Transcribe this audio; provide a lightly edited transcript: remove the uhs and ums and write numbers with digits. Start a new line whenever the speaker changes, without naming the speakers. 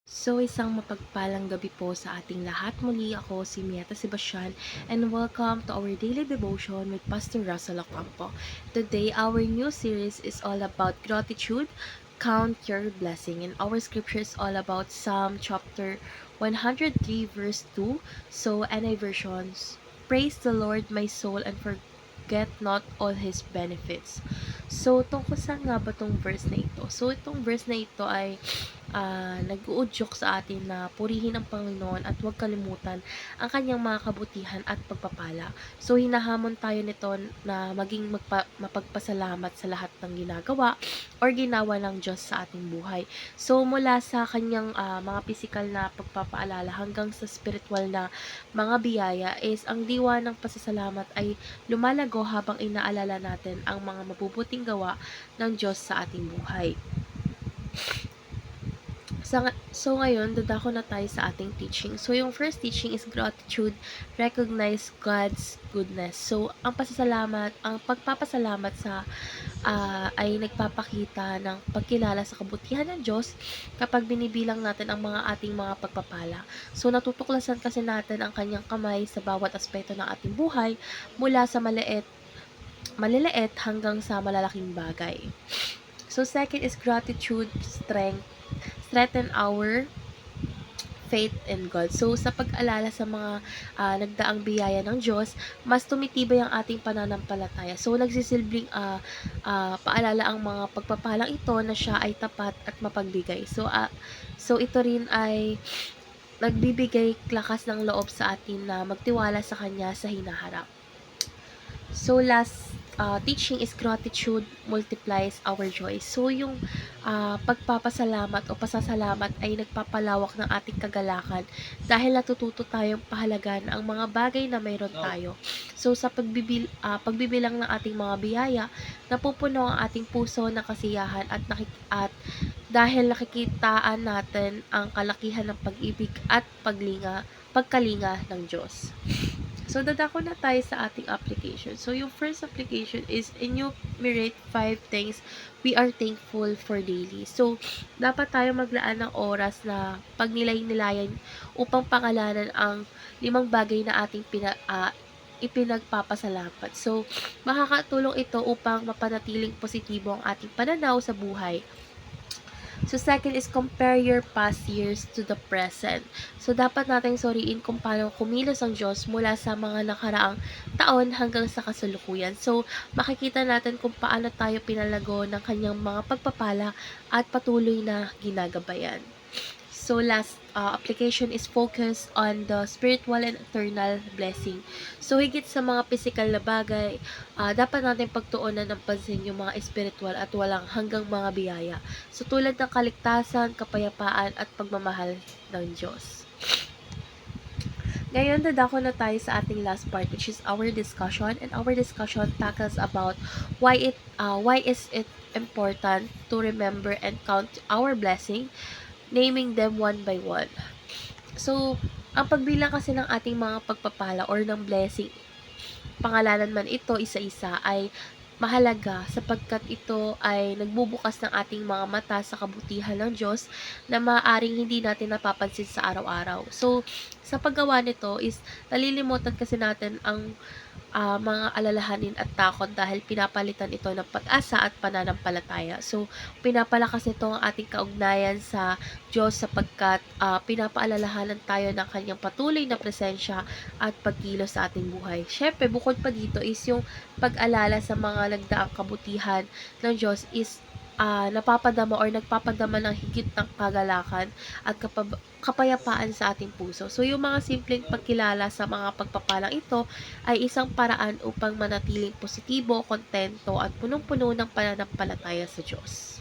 Isang mapagpalang gabi po sa ating lahat. Muli ako si Mieta Sebastian and welcome to our daily devotion with Pastor Russell Ocampo. Today, our new series is all about gratitude, count your blessing. And our scripture is all about Psalm chapter 103 verse 2. So, NI versions, praise the Lord my soul and forget not all His benefits. So, tungkol saan nga ba tong verse na ito? So, itong verse na ito ay nag-uudyok sa atin na purihin ang Panginoon at huwag kalimutan ang kanyang mga kabutihan at pagpapala. So, hinahamon tayo nito na maging mapagpasalamat sa lahat ng ginagawa or ginawa ng Diyos sa ating buhay. So, mula sa kanyang mga pisikal na pagpapaalala hanggang sa spiritual na mga biyaya is ang diwa ng pasasalamat ay lumalago habang inaalala natin ang mga mabubuting gawa ng Diyos sa ating buhay. So ngayon, dadako na tayo sa ating teaching. So, yung first teaching is gratitude, recognize God's goodness. So, ang pagpapasalamat ay nagpapakita ng pagkilala sa kabutihan ng Diyos kapag binibilang natin ang ating mga pagpapala. So, natutuklasan kasi natin ang kanyang kamay sa bawat aspeto ng ating buhay mula sa maliliit hanggang sa malalaking bagay. So, second is gratitude, strengthen our faith in God. So, sa pag-alala sa mga nagdaang biyaya ng Diyos, mas tumitibay ang ating pananampalataya. So, nagsisilbing paalala ang mga pagpapalang ito na siya ay tapat at mapagbigay. So ito rin ay nagbibigay lakas ng loob sa atin na magtiwala sa Kanya sa hinaharap. So, last teaching is gratitude multiplies our joy. So, yung pagpapasalamat o pasasalamat ay nagpapalawak ng ating kagalakan dahil natututo tayong pahalagan ang mga bagay na mayroon tayo. So, sa pagbibilang ng ating mga biyaya, napupuno ang ating puso ng kasiyahan at dahil nakikitaan natin ang kalakihan ng pag-ibig at pagkalinga ng Diyos. So, dadako na tayo sa ating application. So, yung first application is enumerate 5 things we are thankful for daily. So, dapat tayo maglaan ng oras na pagnilay-nilayan upang pangalanan ang 5 bagay na ating ipinagpapasalamat. So, makakatulong ito upang mapanatiling positibo ang ating pananaw sa buhay. So, second is compare your past years to the present. So, dapat nating suriin kung paano kumilos ang Diyos mula sa mga nakaraang taon hanggang sa kasalukuyan. So, makikita natin kung paano tayo pinalago ng kanyang mga pagpapala at patuloy na ginagabayan. So, last application is focus on the spiritual and eternal blessing. So, higit sa mga physical na bagay, dapat natin pagtuunan ng pansin yung mga spiritual at walang hanggang mga biyaya. So, tulad ng kaligtasan, kapayapaan, at pagmamahal ng Diyos. Ngayon, dadako na tayo sa ating last part, which is our discussion. And our discussion tackles about why is it important to remember and count our blessing, naming them one by one. So, ang pagbilang kasi ng ating mga pagpapala or ng blessing, pangalanan man ito isa-isa, ay mahalaga sapagkat ito ay nagbubukas ng ating mga mata sa kabutihan ng Diyos na maaaring hindi natin napapansin sa araw-araw. So, sa paggawa nito is nalilimutan kasi natin ang mga alalahanin at takot dahil pinapalitan ito ng pag-asa at pananampalataya. So, pinapalakas ito ang ating kaugnayan sa Diyos sapagkat pinapaalalahanan tayo ng kanyang patuloy na presensya at pagkilos sa ating buhay. Syempre, bukod pa dito is yung pag-alala sa mga nagdaang kabutihan ng Diyos is napapadama or nagpapadama ng higit ng kagalakan at kapayapaan sa ating puso. So, yung mga simpleng pagkilala sa mga pagpapalang ito ay isang paraan upang manatiling positibo, kontento at punong-puno ng pananampalataya sa Diyos.